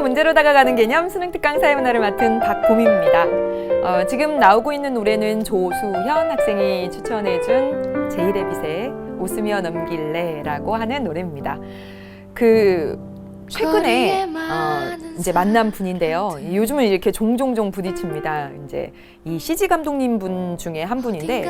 문제로 다가가는 개념 수능 특강 사회문화를 맡은 박봄입니다. 지금 나오고 있는 노래는 조수현 학생이 추천해준 제이레빗의 웃으며 넘길래라고 하는 노래입니다. 최근에 이제 만난 분인데요. 요즘은 이렇게 종종 부딪힙니다. 이제 이 CG 감독님 분 중에 한 분인데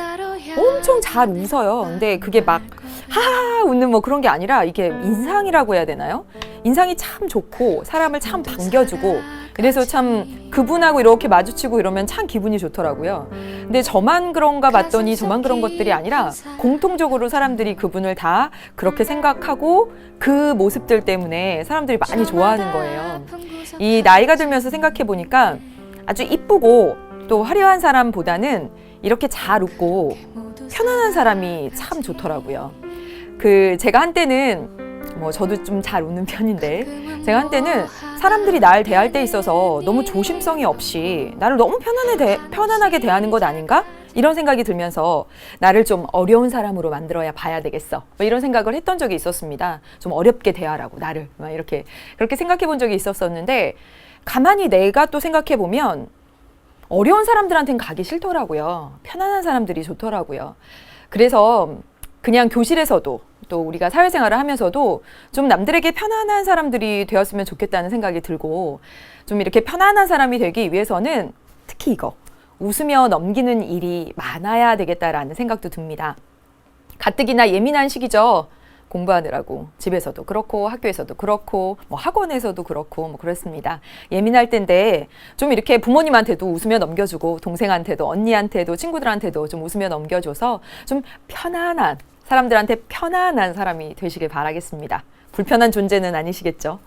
엄청 잘 웃어요. 근데 그게 막 하하 웃는 뭐 그런 게 아니라 이게 인상이라고 해야 되나요? 인상이 참 좋고 사람을 참 반겨주고 그래서 참 그분하고 이렇게 마주치고 이러면 참 기분이 좋더라고요. 근데 저만 그런가 봤더니 저만 그런 것들이 아니라 공통적으로 사람들이 그분을 다 그렇게 생각하고 그 모습들 때문에 사람들이 많이 좋아하는 거예요. 이 나이가 들면서 생각해 보니까 아주 이쁘고 또 화려한 사람보다는 이렇게 잘 웃고 편안한 사람이 참 좋더라고요. 제가 한때는 저도 좀 잘 웃는 편인데 제가 한때는 사람들이 날 대할 때 있어서 너무 조심성이 없이 나를 너무 편안하게 대하는 것 아닌가? 이런 생각이 들면서 나를 좀 어려운 사람으로 만들어야 봐야 되겠어. 이런 생각을 했던 적이 있었습니다. 좀 어렵게 대하라고 나를 그렇게 생각해 본 적이 있었었는데 가만히 내가 또 생각해 보면 어려운 사람들한테는 가기 싫더라고요. 편안한 사람들이 좋더라고요. 그래서 그냥 교실에서도 또 우리가 사회생활을 하면서도 좀 남들에게 편안한 사람들이 되었으면 좋겠다는 생각이 들고 좀 이렇게 편안한 사람이 되기 위해서는 특히 이거 웃으며 넘기는 일이 많아야 되겠다라는 생각도 듭니다. 가뜩이나 예민한 시기죠. 공부하느라고 집에서도 그렇고 학교에서도 그렇고 학원에서도 그렇고 그렇습니다. 예민할 텐데 좀 이렇게 부모님한테도 웃으며 넘겨주고 동생한테도 언니한테도 친구들한테도 좀 웃으며 넘겨줘서 좀 편안한 사람들한테 편안한 사람이 되시길 바라겠습니다. 불편한 존재는 아니시겠죠.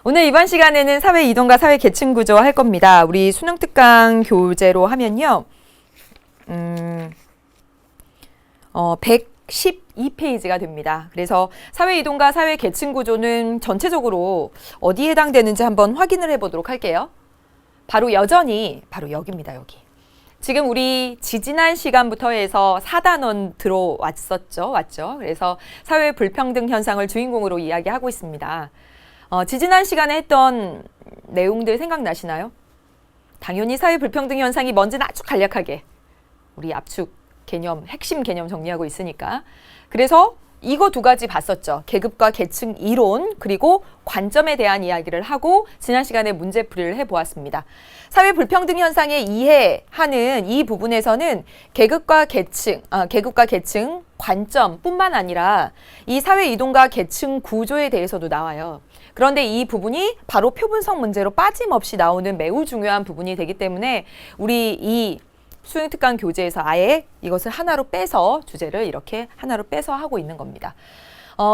오늘 이번 시간에는 사회 이동과 사회 계층 구조 할 겁니다. 우리 수능 특강 교재로 하면요. 112페이지가 됩니다. 그래서 사회 이동과 사회 계층 구조는 전체적으로 어디에 해당되는지 한번 확인을 해보도록 할게요. 바로 여기입니다. 여기. 지금 우리 지지난 시간부터 해서 4단원 들어왔었죠. 왔죠. 그래서 사회 불평등 현상을 주인공으로 이야기하고 있습니다. 지지난 시간에 했던 내용들 생각나시나요? 당연히 사회 불평등 현상이 뭔지는 아주 간략하게 우리 압축 개념, 핵심 개념 정리하고 있으니까. 그래서 이거 두 가지 봤었죠. 계급과 계층 이론 그리고 관점에 대한 이야기를 하고 지난 시간에 문제풀이를 해보았습니다. 사회 불평등 현상에 이해하는 이 부분에서는 계급과 계층 관점뿐만 아니라 이 사회 이동과 계층 구조에 대해서도 나와요. 그런데 이 부분이 바로 표분성 문제로 빠짐없이 나오는 매우 중요한 부분이 되기 때문에 우리 이 수능 특강 교재에서 아예 이것을 하나로 빼서 주제를 이렇게 하나로 빼서 하고 있는 겁니다.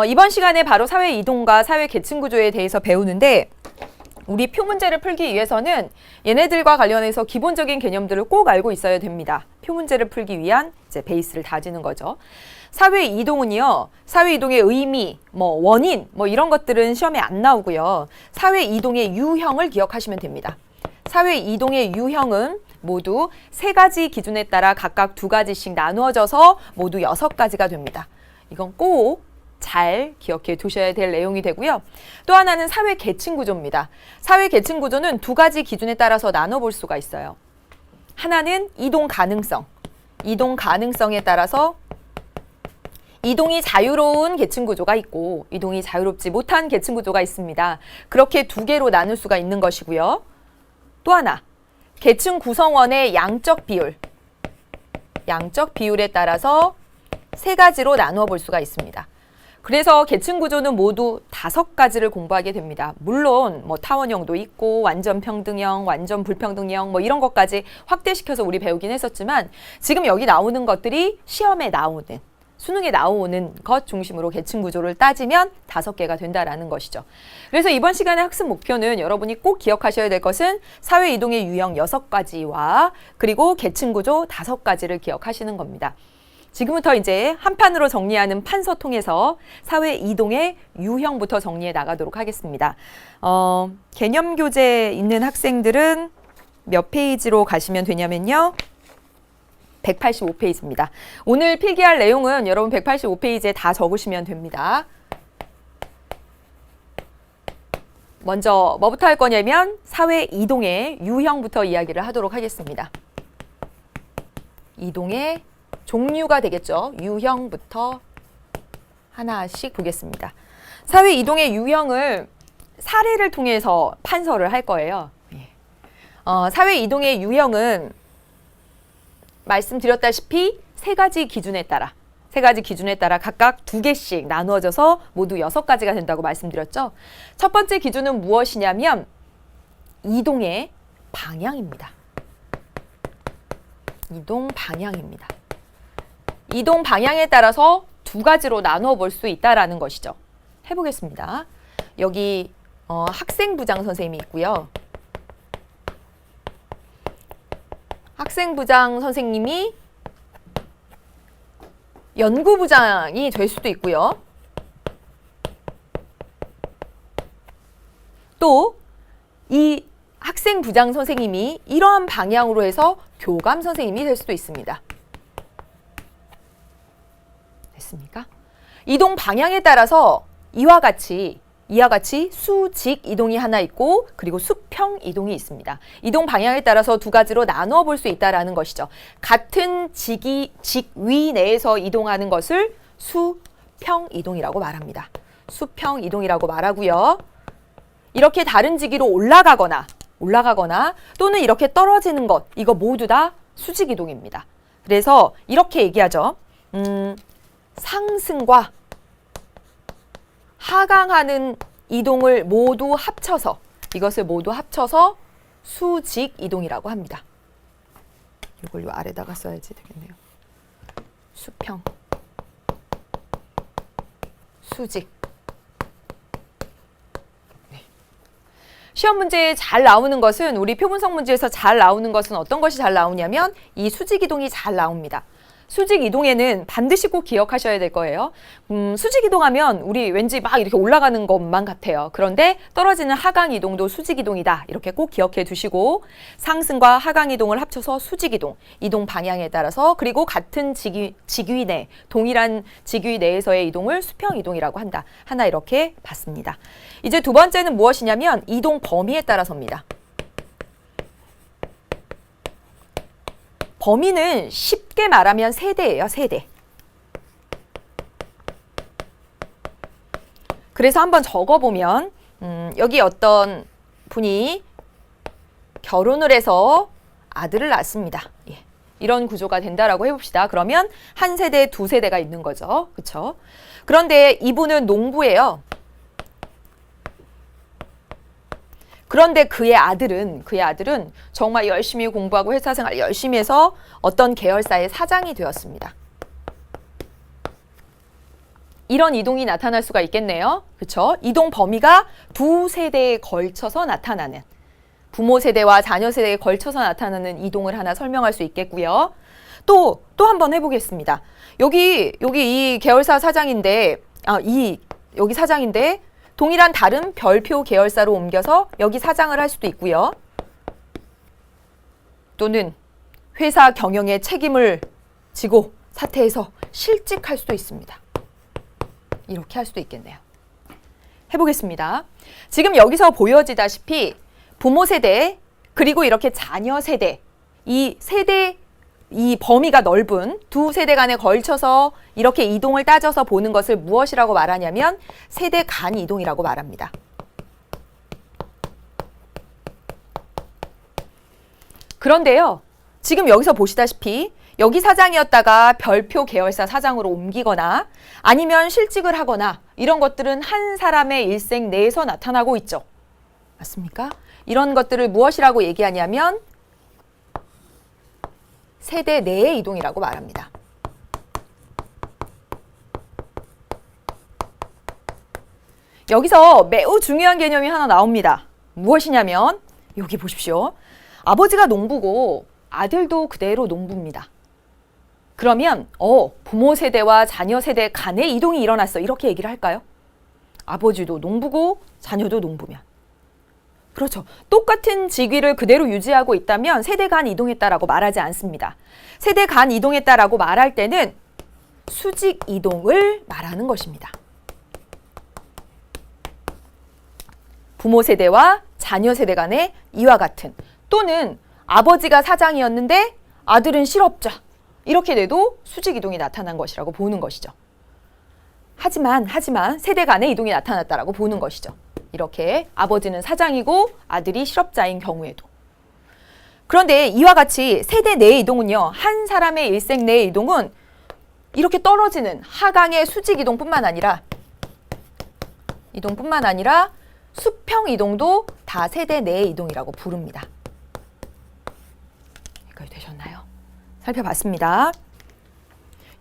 이번 시간에 바로 사회 이동과 사회 계층 구조에 대해서 배우는데 우리 표 문제를 풀기 위해서는 얘네들과 관련해서 기본적인 개념들을 꼭 알고 있어야 됩니다. 표 문제를 풀기 위한 이제 베이스를 다지는 거죠. 사회 이동은요. 사회 이동의 의미, 원인, 이런 것들은 시험에 안 나오고요. 사회 이동의 유형을 기억하시면 됩니다. 사회 이동의 유형은 모두 3가지 기준에 따라 각각 2가지씩 나누어져서 모두 6가지가 됩니다. 이건 꼭 잘 기억해 두셔야 될 내용이 되고요. 또 하나는 사회 계층 구조입니다. 사회 계층 구조는 2가지 기준에 따라서 나눠볼 수가 있어요. 하나는 이동 가능성. 이동 가능성에 따라서 이동이 자유로운 계층 구조가 있고 이동이 자유롭지 못한 계층 구조가 있습니다. 그렇게 2개로 나눌 수가 있는 것이고요. 또 하나, 계층 구성원의 양적 비율에 따라서 3가지로 나누어 볼 수가 있습니다. 그래서 계층 구조는 모두 5가지를 공부하게 됩니다. 물론 타원형도 있고 완전 평등형, 완전 불평등형 이런 것까지 확대시켜서 우리 배우긴 했었지만 지금 여기 나오는 것들이 시험에 나오는 수능에 나오는 것 중심으로 계층 구조를 따지면 5개가 된다라는 것이죠. 그래서 이번 시간의 학습 목표는 여러분이 꼭 기억하셔야 될 것은 사회 이동의 유형 6가지와 그리고 계층 구조 5가지를 기억하시는 겁니다. 지금부터 이제 한 판으로 정리하는 판서 통해서 사회 이동의 유형부터 정리해 나가도록 하겠습니다. 개념 교재에 있는 학생들은 몇 페이지로 가시면 되냐면요. 185페이지입니다. 오늘 필기할 내용은 여러분 185페이지에 다 적으시면 됩니다. 먼저 뭐부터 할 거냐면 사회 이동의 유형부터 이야기를 하도록 하겠습니다. 이동의 종류가 되겠죠. 유형부터 하나씩 보겠습니다. 사회 이동의 유형을 사례를 통해서 판서를 할 거예요. 사회 이동의 유형은 말씀드렸다시피 세 가지 기준에 따라 각각 2개씩 나누어져서 모두 6가지가 된다고 말씀드렸죠. 첫 번째 기준은 무엇이냐면 이동의 방향입니다. 이동 방향입니다. 이동 방향에 따라서 2가지로 나누어 볼 수 있다라는 것이죠. 해보겠습니다. 여기 학생부장 선생님이 있고요. 학생부장 선생님이 연구부장이 될 수도 있고요. 또 이 학생부장 선생님이 이러한 방향으로 해서 교감 선생님이 될 수도 있습니다. 됐습니까? 이동 방향에 따라서 이와 같이 수직 이동이 하나 있고 그리고 수평 이동이 있습니다. 이동 방향에 따라서 2가지로 나누어 볼 수 있다라는 것이죠. 같은 직위 내에서 이동하는 것을 수평 이동이라고 말합니다. 수평 이동이라고 말하고요. 이렇게 다른 직위로 올라가거나 또는 이렇게 떨어지는 것, 이거 모두 다 수직 이동입니다. 그래서 이렇게 얘기하죠. 상승과 하강하는 이동을 모두 합쳐서 이것을 모두 합쳐서 수직 이동이라고 합니다. 이걸 요 아래다가 써야지 되겠네요. 수평, 수직. 네. 시험 문제에 잘 나오는 것은 우리 표분석 문제에서 잘 나오는 것은 어떤 것이 잘 나오냐면 이 수직 이동이 잘 나옵니다. 수직 이동에는 반드시 꼭 기억하셔야 될 거예요. 수직 이동하면 우리 왠지 막 이렇게 올라가는 것만 같아요. 그런데 떨어지는 하강 이동도 수직 이동이다. 이렇게 꼭 기억해 두시고 상승과 하강 이동을 합쳐서 수직 이동, 이동 방향에 따라서 그리고 같은 직위 내, 동일한 직위 내에서의 이동을 수평 이동이라고 한다. 하나 이렇게 봤습니다. 이제 2번째는 무엇이냐면 이동 범위에 따라서입니다. 범위는 쉽게 말하면 세대예요, 세대. 그래서 한번 적어보면 여기 어떤 분이 결혼을 해서 아들을 낳습니다. 예. 이런 구조가 된다라고 해봅시다. 그러면 한 세대, 2세대가 있는 거죠. 그렇죠? 그런데 이분은 농부예요. 그런데 그의 아들은 정말 열심히 공부하고 회사 생활을 열심히 해서 어떤 계열사의 사장이 되었습니다. 이런 이동이 나타날 수가 있겠네요. 그렇죠? 이동 범위가 2세대에 걸쳐서 나타나는, 부모 세대와 자녀 세대에 걸쳐서 나타나는 이동을 하나 설명할 수 있겠고요. 또 한번 해보겠습니다. 여기 이 계열사 사장인데, 여기 사장인데 동일한 다른 별표 계열사로 옮겨서 여기 사장을 할 수도 있고요. 또는 회사 경영에 책임을 지고 사퇴해서 실직할 수도 있습니다. 이렇게 할 수도 있겠네요. 해보겠습니다. 지금 여기서 보여지다시피 부모 세대 그리고 이렇게 자녀 세대, 이 범위가 넓은 2세대 간에 걸쳐서 이렇게 이동을 따져서 보는 것을 무엇이라고 말하냐면 세대 간 이동이라고 말합니다. 그런데요, 지금 여기서 보시다시피 여기 사장이었다가 별표 계열사 사장으로 옮기거나 아니면 실직을 하거나 이런 것들은 한 사람의 일생 내에서 나타나고 있죠. 맞습니까? 이런 것들을 무엇이라고 얘기하냐면 세대 내의 이동이라고 말합니다. 여기서 매우 중요한 개념이 하나 나옵니다. 무엇이냐면 여기 보십시오. 아버지가 농부고 아들도 그대로 농부입니다. 그러면 부모 세대와 자녀 세대 간의 이동이 일어났어. 이렇게 얘기를 할까요? 아버지도 농부고 자녀도 농부면. 그렇죠. 똑같은 직위를 그대로 유지하고 있다면 세대 간 이동했다라고 말하지 않습니다. 세대 간 이동했다라고 말할 때는 수직 이동을 말하는 것입니다. 부모 세대와 자녀 세대 간의 이와 같은, 또는 아버지가 사장이었는데 아들은 실업자, 이렇게 돼도 수직 이동이 나타난 것이라고 보는 것이죠. 하지만 세대 간의 이동이 나타났다라고 보는 것이죠. 이렇게 아버지는 사장이고 아들이 실업자인 경우에도. 그런데 이와 같이 세대 내의 이동은요, 한 사람의 일생 내의 이동은 이렇게 떨어지는 하강의 수직 이동뿐만 아니라 수평 이동도 다 세대 내의 이동이라고 부릅니다. 여기까지 되셨나요? 살펴봤습니다.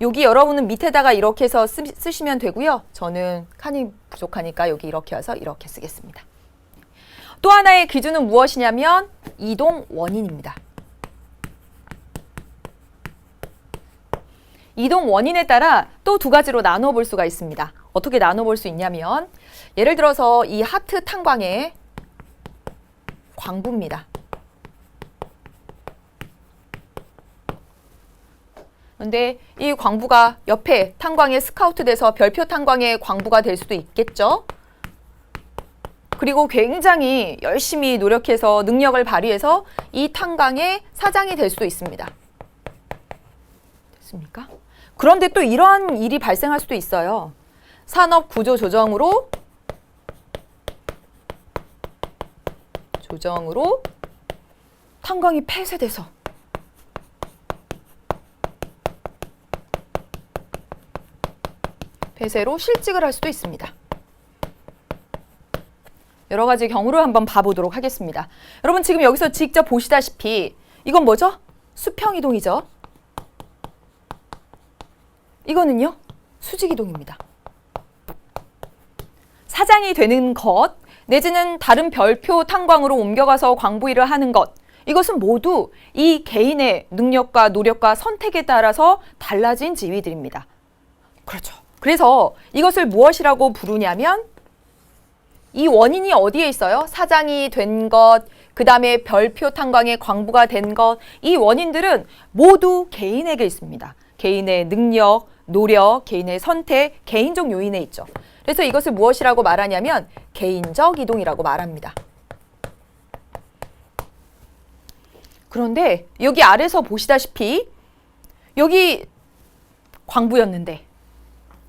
여기 여러분은 밑에다가 이렇게 해서 쓰시면 되고요. 저는 칸이 부족하니까 여기 이렇게 와서 이렇게 쓰겠습니다. 또 하나의 기준은 무엇이냐면 이동 원인입니다. 이동 원인에 따라 또 두 가지로 나눠 볼 수가 있습니다. 어떻게 나눠 볼 수 있냐면, 예를 들어서 이 하트 탄광의 광부입니다. 그런데 이 광부가 옆에 탄광에 스카우트 돼서 별표 탄광의 광부가 될 수도 있겠죠. 그리고 굉장히 열심히 노력해서 능력을 발휘해서 이 탄광의 사장이 될 수도 있습니다. 됐습니까? 그런데 또 이러한 일이 발생할 수도 있어요. 산업 구조 조정으로 탄광이 폐쇄돼서 폐쇄로 실직을 할 수도 있습니다. 여러 가지 경우를 한번 봐보도록 하겠습니다. 여러분 지금 여기서 직접 보시다시피 이건 뭐죠? 수평 이동이죠. 이거는요, 수직 이동입니다. 사장이 되는 것, 내지는 다른 별표 탄광으로 옮겨가서 광부 일을 하는 것, 이것은 모두 이 개인의 능력과 노력과 선택에 따라서 달라진 지위들입니다. 그렇죠. 그래서 이것을 무엇이라고 부르냐면, 이 원인이 어디에 있어요? 사장이 된 것, 그 다음에 별표 탄광의 광부가 된 것, 이 원인들은 모두 개인에게 있습니다. 개인의 능력, 노력, 개인의 선택, 개인적 요인에 있죠. 그래서 이것을 무엇이라고 말하냐면 개인적 이동이라고 말합니다. 그런데 여기 아래서 보시다시피 여기 광부였는데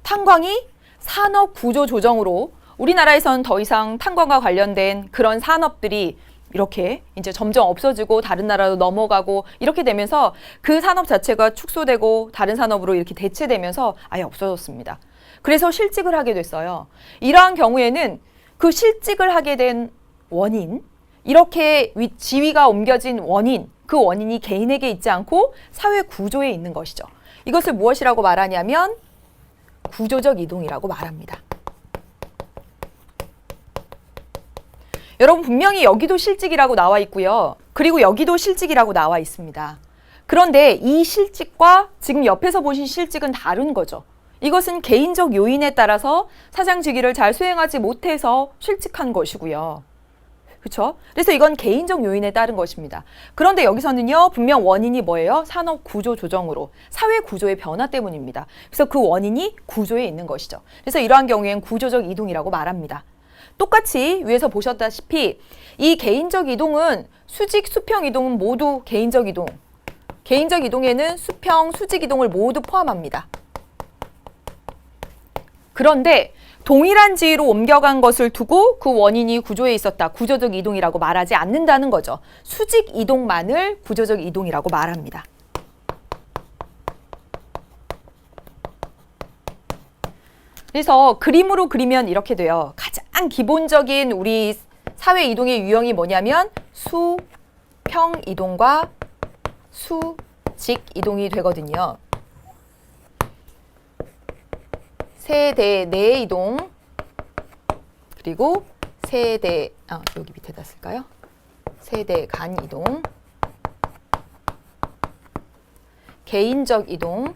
탄광이 산업 구조 조정으로 우리나라에선 더 이상 탄광과 관련된 그런 산업들이 이렇게 이제 점점 없어지고 다른 나라로 넘어가고 이렇게 되면서 그 산업 자체가 축소되고 다른 산업으로 이렇게 대체되면서 아예 없어졌습니다. 그래서 실직을 하게 됐어요. 이러한 경우에는 그 실직을 하게 된 원인, 이렇게 지위가 옮겨진 원인, 그 원인이 개인에게 있지 않고 사회 구조에 있는 것이죠. 이것을 무엇이라고 말하냐면 구조적 이동이라고 말합니다. 여러분 분명히 여기도 실직이라고 나와 있고요. 그리고 여기도 실직이라고 나와 있습니다. 그런데 이 실직과 지금 옆에서 보신 실직은 다른 거죠. 이것은 개인적 요인에 따라서 사장 직위를 잘 수행하지 못해서 실직한 것이고요. 그렇죠? 그래서 이건 개인적 요인에 따른 것입니다. 그런데 여기서는요, 분명 원인이 뭐예요? 산업 구조 조정으로, 사회 구조의 변화 때문입니다. 그래서 그 원인이 구조에 있는 것이죠. 그래서 이러한 경우에는 구조적 이동이라고 말합니다. 똑같이 위에서 보셨다시피 이 개인적 이동은 수직, 수평 이동은 모두 개인적 이동. 개인적 이동에는 수평, 수직 이동을 모두 포함합니다. 그런데 동일한 지위로 옮겨간 것을 두고 그 원인이 구조에 있었다. 구조적 이동이라고 말하지 않는다는 거죠. 수직 이동만을 구조적 이동이라고 말합니다. 그래서 그림으로 그리면 이렇게 돼요. 가장 기본적인 우리 사회 이동의 유형이 뭐냐면 수평 이동과 수직 이동이 되거든요. 세대 내 이동, 그리고 세대, 여기 밑에다 쓸까요? 세대 간 이동, 개인적 이동,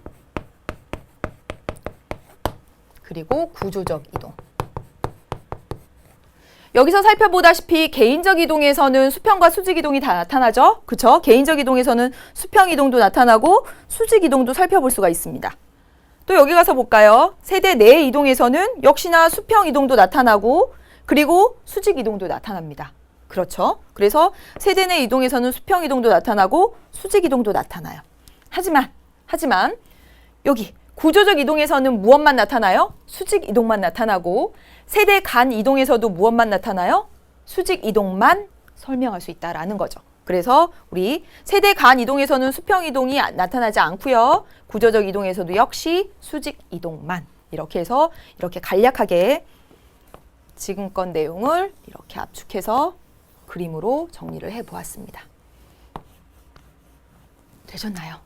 그리고 구조적 이동. 여기서 살펴보다시피 개인적 이동에서는 수평과 수직 이동이 다 나타나죠? 그쵸? 개인적 이동에서는 수평 이동도 나타나고 수직 이동도 살펴볼 수가 있습니다. 또 여기 가서 볼까요? 세대 내 이동에서는 역시나 수평 이동도 나타나고 그리고 수직 이동도 나타납니다. 그렇죠? 그래서 세대 내 이동에서는 수평 이동도 나타나고 수직 이동도 나타나요. 하지만 여기 구조적 이동에서는 무엇만 나타나요? 수직 이동만 나타나고 세대 간 이동에서도 무엇만 나타나요? 수직 이동만 설명할 수 있다라는 거죠. 그래서 우리 세대 간 이동에서는 수평 이동이 나타나지 않고요. 구조적 이동에서도 역시 수직 이동만. 이렇게 해서 이렇게 간략하게 지금껏 내용을 이렇게 압축해서 그림으로 정리를 해보았습니다. 되셨나요?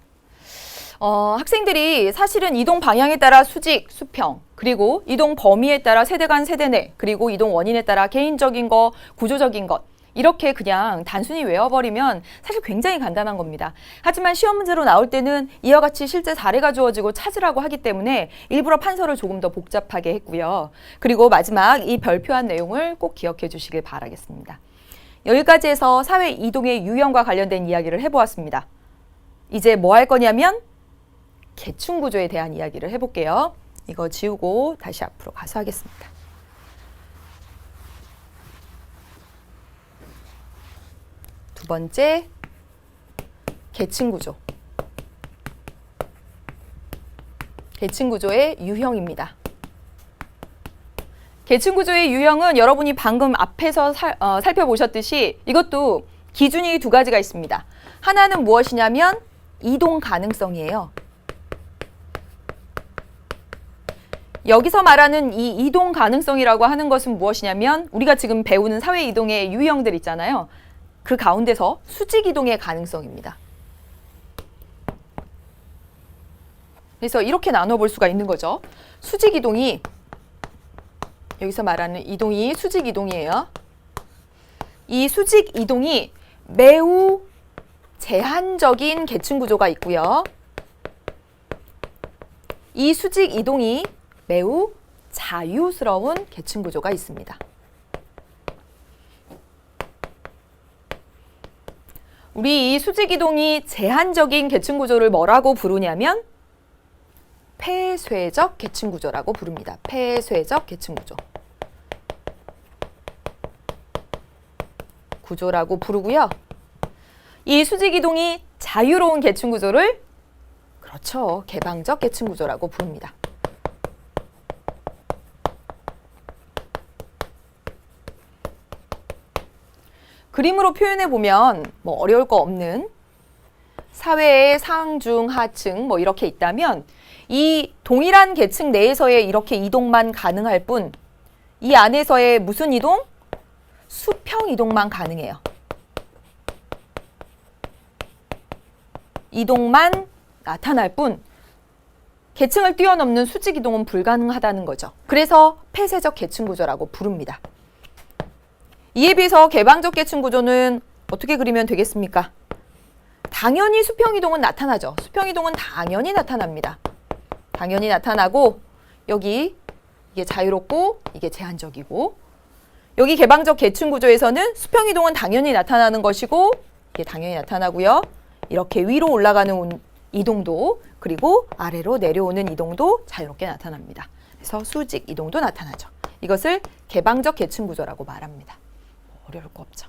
학생들이 사실은 이동 방향에 따라 수직, 수평, 그리고 이동 범위에 따라 세대 간, 세대 내, 그리고 이동 원인에 따라 개인적인 것, 구조적인 것, 이렇게 그냥 단순히 외워버리면 사실 굉장히 간단한 겁니다. 하지만 시험 문제로 나올 때는 이와 같이 실제 사례가 주어지고 찾으라고 하기 때문에 일부러 판서를 조금 더 복잡하게 했고요. 그리고 마지막 이 별표한 내용을 꼭 기억해 주시길 바라겠습니다. 여기까지 해서 사회 이동의 유형과 관련된 이야기를 해보았습니다. 이제 뭐 할 거냐면 계층 구조에 대한 이야기를 해볼게요. 이거 지우고 다시 앞으로 가서 하겠습니다. 두 번째, 계층 구조. 계층 구조의 유형입니다. 계층 구조의 유형은 여러분이 방금 앞에서 살펴보셨듯이 이것도 기준이 두 가지가 있습니다. 하나는 무엇이냐면 이동 가능성이에요. 여기서 말하는 이 이동 가능성이라고 하는 것은 무엇이냐면 우리가 지금 배우는 사회 이동의 유형들 있잖아요. 그 가운데서 수직 이동의 가능성입니다. 그래서 이렇게 나눠볼 수가 있는 거죠. 수직 이동이 여기서 말하는 이동이 수직 이동이에요. 이 수직 이동이 매우 제한적인 계층 구조가 있고요. 이 수직 이동이 매우 자유스러운 계층 구조가 있습니다. 우리 이 수직 이동이 제한적인 계층 구조를 뭐라고 부르냐면 폐쇄적 계층 구조라고 부릅니다. 폐쇄적 계층 구조. 구조라고 부르고요. 이 수직 이동이 자유로운 계층 구조를 그렇죠. 개방적 계층 구조라고 부릅니다. 그림으로 표현해 보면 뭐 어려울 거 없는 사회의 상중 하층 뭐 이렇게 있다면 이 동일한 계층 내에서의 이렇게 이동만 가능할 뿐 이 안에서의 무슨 이동? 수평 이동만 가능해요. 이동만 나타날 뿐 계층을 뛰어넘는 수직 이동은 불가능하다는 거죠. 그래서 폐쇄적 계층 구조라고 부릅니다. 이에 비해서 개방적 계층 구조는 어떻게 그리면 되겠습니까? 당연히 수평 이동은 나타나죠. 수평 이동은 당연히 나타납니다. 당연히 나타나고 여기 이게 자유롭고 이게 제한적이고 여기 개방적 계층 구조에서는 수평 이동은 당연히 나타나는 것이고 이게 당연히 나타나고요. 이렇게 위로 올라가는 이동도 그리고 아래로 내려오는 이동도 자유롭게 나타납니다. 그래서 수직 이동도 나타나죠. 이것을 개방적 계층 구조라고 말합니다. 어려울 거 없죠.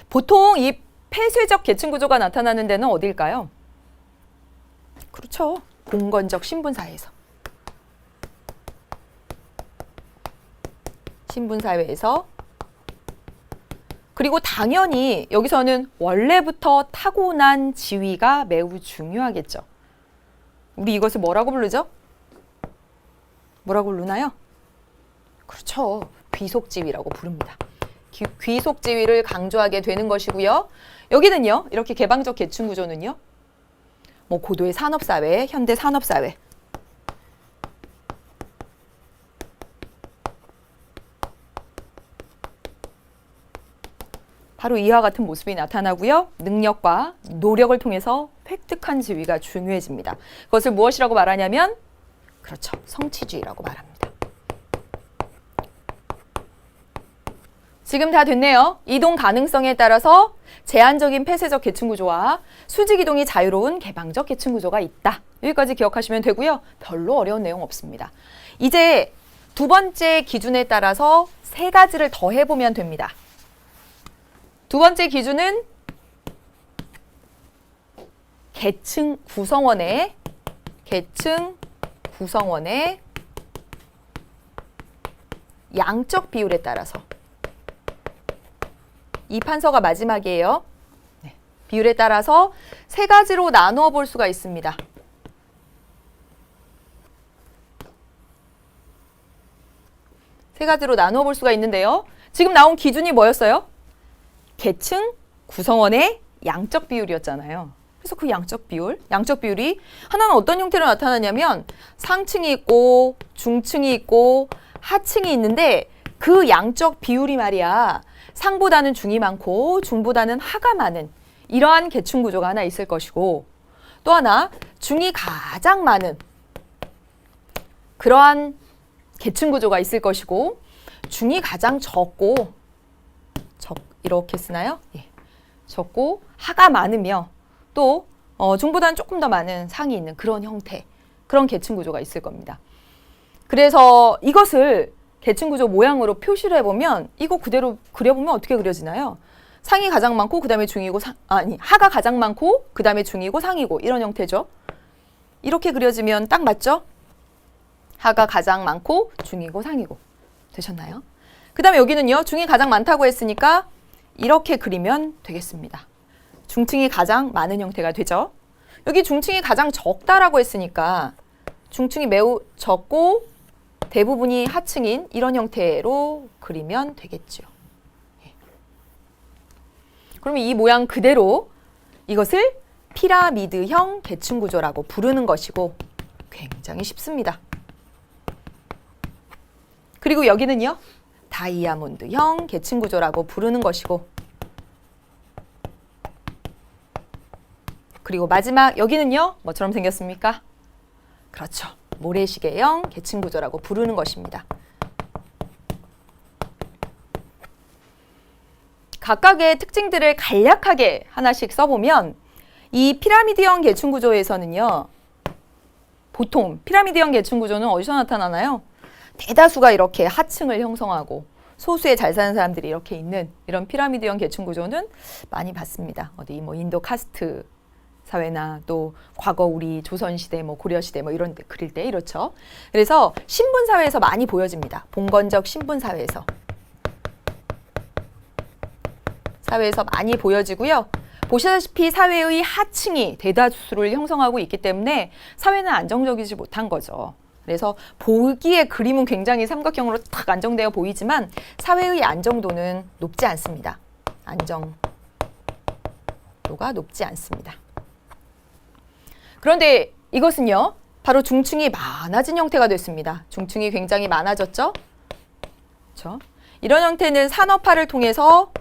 보통 이 폐쇄적 계층 구조가 나타나는 데는 어딜까요? 그렇죠. 공건적 신분사회에서. 신분사회에서. 그리고 당연히 여기서는 원래부터 타고난 지위가 매우 중요하겠죠. 우리 이것을 뭐라고 부르죠? 뭐라고 부르나요? 그렇죠. 귀속지위라고 부릅니다. 귀속지위를 강조하게 되는 것이고요. 여기는요. 이렇게 개방적 계층 구조는요. 뭐 고도의 산업사회, 현대 산업사회. 바로 이와 같은 모습이 나타나고요. 능력과 노력을 통해서 획득한 지위가 중요해집니다. 그것을 무엇이라고 말하냐면 그렇죠. 성취주의라고 말합니다. 지금 다 됐네요. 이동 가능성에 따라서 제한적인 폐쇄적 계층 구조와 수직 이동이 자유로운 개방적 계층 구조가 있다. 여기까지 기억하시면 되고요. 별로 어려운 내용 없습니다. 이제 두 번째 기준에 따라서 세 가지를 더 해보면 됩니다. 두 번째 기준은 계층 구성원의 양적 비율에 따라서 이 판서가 마지막이에요. 네. 비율에 따라서 세 가지로 나누어 볼 수가 있습니다. 세 가지로 나누어 볼 수가 있는데요. 지금 나온 기준이 뭐였어요? 계층 구성원의 양적 비율이었잖아요. 그래서 그 양적 비율이 하나는 어떤 형태로 나타나냐면 상층이 있고 중층이 있고 하층이 있는데 그 양적 비율이 말이야 상보다는 중이 많고 중보다는 하가 많은 이러한 계층 구조가 하나 있을 것이고 또 하나 중이 가장 많은 그러한 계층 구조가 있을 것이고 중이 가장 적고 이렇게 쓰나요? 예. 적고 하가 많으며 또 중보다는 조금 더 많은 상이 있는 그런 형태, 그런 계층 구조가 있을 겁니다. 그래서 이것을 계층 구조 모양으로 표시를 해보면 이거 그대로 그려보면 어떻게 그려지나요? 상이 가장 많고 그 다음에 중이고 하가 가장 많고 그 다음에 중이고 상이고 이런 형태죠. 이렇게 그려지면 딱 맞죠? 하가 가장 많고 중이고 상이고 되셨나요? 그 다음에 여기는요. 중이 가장 많다고 했으니까 이렇게 그리면 되겠습니다. 중층이 가장 많은 형태가 되죠. 여기 중층이 가장 적다라고 했으니까 중층이 매우 적고 대부분이 하층인 이런 형태로 그리면 되겠죠. 그러면 이 모양 그대로 이것을 피라미드형 계층 구조라고 부르는 것이고 굉장히 쉽습니다. 그리고 여기는요. 다이아몬드형 계층 구조라고 부르는 것이고 그리고 마지막 여기는요. 뭐처럼 생겼습니까? 그렇죠. 모래시계형 계층 구조라고 부르는 것입니다. 각각의 특징들을 간략하게 하나씩 써보면 이 피라미드형 계층 구조에서는요. 보통 피라미드형 계층 구조는 어디서 나타나나요? 대다수가 이렇게 하층을 형성하고 소수의 잘 사는 사람들이 이렇게 있는 이런 피라미드형 계층 구조는 많이 봤습니다. 어디 뭐 인도 카스트 사회나 또 과거 우리 조선시대 뭐 고려시대 뭐 이런 데 그릴 때 이렇죠. 그래서 신분사회에서 많이 보여집니다. 봉건적 신분사회에서 많이 보여지고요. 보시다시피 사회의 하층이 대다수를 형성하고 있기 때문에 사회는 안정적이지 못한 거죠. 그래서 보기에 그림은 굉장히 삼각형으로 딱 안정되어 보이지만 사회의 안정도는 높지 않습니다. 안정도가 높지 않습니다. 그런데 이것은요. 바로 중층이 많아진 형태가 됐습니다. 중층이 굉장히 많아졌죠. 그렇죠? 이런 형태는 산업화를 통해서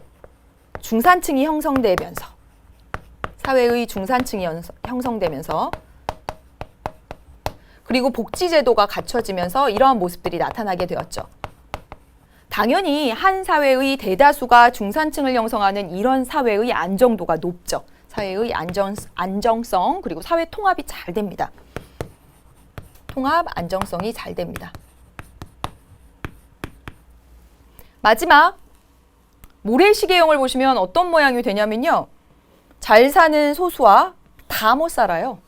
중산층이 형성되면서 사회의 중산층이 형성되면서 그리고 복지제도가 갖춰지면서 이러한 모습들이 나타나게 되었죠. 당연히 한 사회의 대다수가 중산층을 형성하는 이런 사회의 안정도가 높죠. 사회의 안정성 그리고 사회 통합이 잘 됩니다. 통합 안정성이 잘 됩니다. 마지막 모래시계형을 보시면 어떤 모양이 되냐면요. 잘 사는 소수와 다 못 살아요.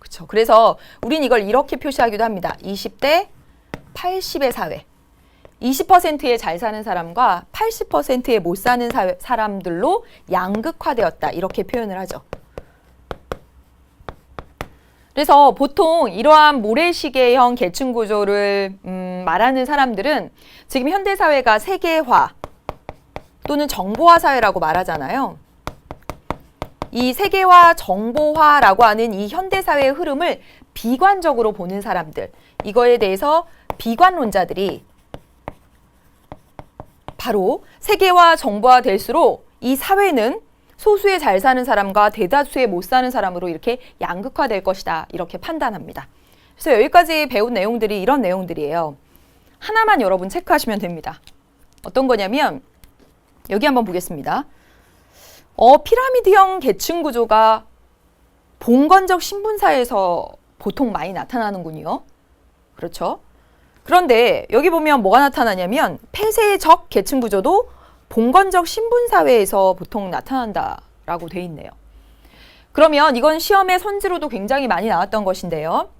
그렇죠. 그래서 우린 이걸 이렇게 표시하기도 합니다. 20대 80의 사회. 20%의 잘 사는 사람과 80%의 못 사는 사람들로 양극화되었다. 이렇게 표현을 하죠. 그래서 보통 이러한 모래시계형 계층 구조를 말하는 사람들은 지금 현대사회가 세계화 또는 정보화 사회라고 말하잖아요. 이 세계화, 정보화라고 하는 이 현대사회의 흐름을 비관적으로 보는 사람들, 이거에 대해서 비관론자들이 바로 세계화, 정보화 될수록 이 사회는 소수의 잘 사는 사람과 대다수의 못 사는 사람으로 이렇게 양극화될 것이다. 이렇게 판단합니다. 그래서 여기까지 배운 내용들이 이런 내용들이에요. 하나만 여러분 체크하시면 됩니다. 어떤 거냐면 여기 한번 보겠습니다. 피라미드형 계층 구조가 봉건적 신분사회에서 보통 많이 나타나는군요. 그렇죠? 그런데 여기 보면 뭐가 나타나냐면 폐쇄적 계층 구조도 봉건적 신분사회에서 보통 나타난다라고 돼 있네요. 그러면 이건 시험의 선지로도 굉장히 많이 나왔던 것인데요.